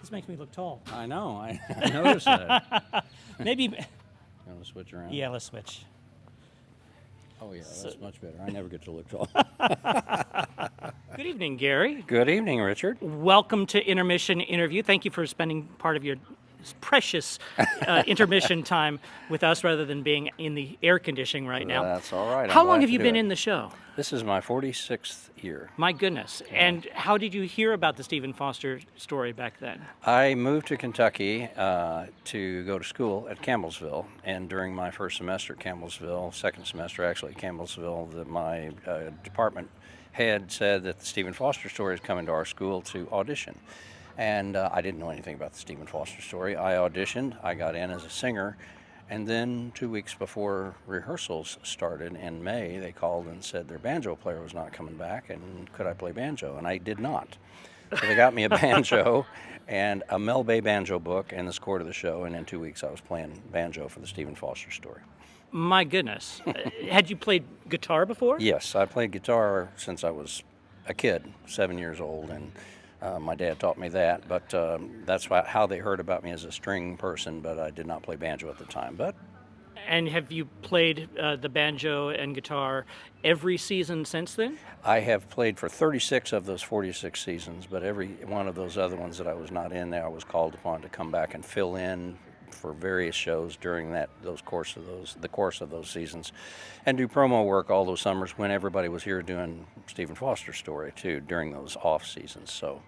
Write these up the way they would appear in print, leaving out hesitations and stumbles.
This makes me look tall. I know. I noticed that. Maybe. You want to switch around? Yeah, let's switch. Oh, yeah, that's much better. I never get to look tall. Good evening, Gary. Good evening, Richard. Welcome to Intermission Interview. Thank you for spending part of your precious intermission time with us rather than being in the air conditioning right now. That's all right. How long have you been in the show? This is my 46th year. My goodness. Yeah. And how did you hear about the Stephen Foster story back then? I moved to Kentucky to go to school at Campbellsville, and during my first semester at Campbellsville, second semester actually at Campbellsville, my department head said that the Stephen Foster story is coming to our school to audition. And I didn't know anything about the Stephen Foster story. I auditioned, I got in as a singer, and then 2 weeks before rehearsals started in May, they called and said their banjo player was not coming back, and could I play banjo? And I did not. So they got me a banjo and a Mel Bay banjo book and the score to the show, and in 2 weeks I was playing banjo for the Stephen Foster story. My goodness. Had you played guitar before? Yes, I played guitar since I was a kid, 7 years old, and my dad taught me that, but that's how they heard about me as a string person, but I did not play banjo at the time. And have you played the banjo and guitar every season since then? I have played for 36 of those 46 seasons, but every one of those other ones that I was not in there, I was called upon to come back and fill in for various shows during the course of those seasons, and do promo work all those summers when everybody was here doing Stephen Foster story too during those off seasons. So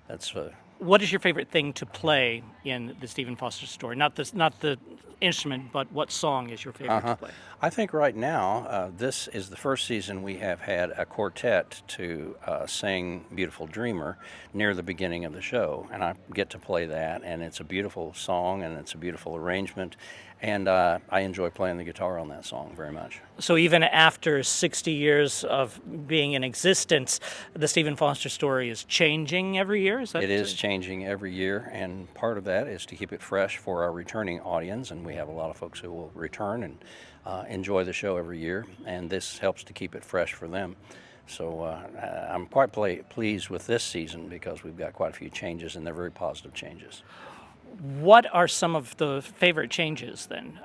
that's What is your favorite thing to play in the Stephen Foster story? Not the instrument, but what song is your favorite to play? I think right now, this is the first season we have had a quartet to sing Beautiful Dreamer near the beginning of the show, and I get to play that, and it's a beautiful song, and it's a beautiful arrangement, and I enjoy playing the guitar on that song very much. So even after 60 years of being in existence, the Stephen Foster story is changing every year? It is changing every year, and part of that is to keep it fresh for our returning audience, and we have a lot of folks who will return and enjoy the show every year, and this helps to keep it fresh for them. So I'm quite pleased with this season because we've got quite a few changes, and they're very positive changes. What are some of the favorite changes then?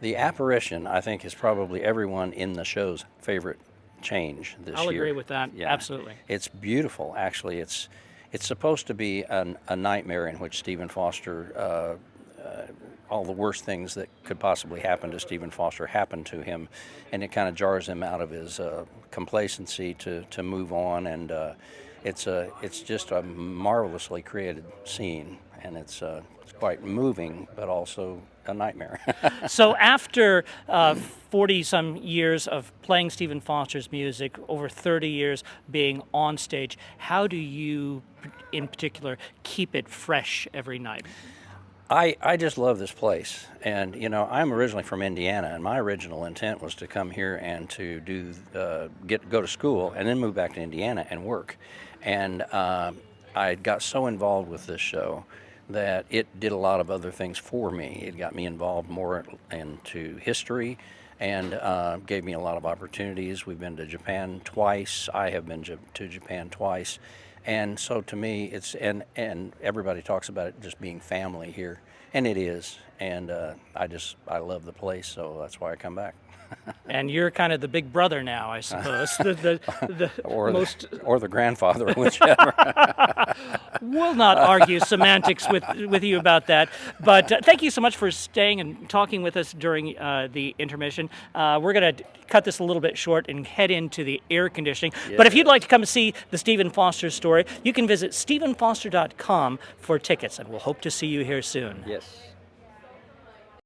The apparition, I think, is probably everyone in the show's favorite change this year. I'll agree with that. Yeah. Absolutely. It's beautiful, actually. It's supposed to be a nightmare in which Stephen Foster, all the worst things that could possibly happen to Stephen Foster happen to him, and it kind of jars him out of his complacency to move on, and it's just a marvelously created scene, and it's quite moving, but also a nightmare. So after 40-some years of playing Stephen Foster's music, over 30 years being on stage, how do you, in particular, keep it fresh every night? I just love this place, and I'm originally from Indiana, and my original intent was to come here and to go to school and then move back to Indiana and work, and I got so involved with this show that it did a lot of other things for me. It got me involved more into history and gave me a lot of opportunities. We've been to Japan twice. I have been to Japan twice. And so to me, and everybody talks about it just being family here, and it is. And I love the place, so that's why I come back. And you're kind of the big brother now, I suppose. Or the grandfather, whichever. We'll not argue semantics with you about that. But thank you so much for staying and talking with us during the intermission. We're going to cut this a little bit short and head into the air conditioning. Yes. But if you'd like to come see the Stephen Foster story, you can visit StephenFoster.com for tickets, and we'll hope to see you here soon. Yes.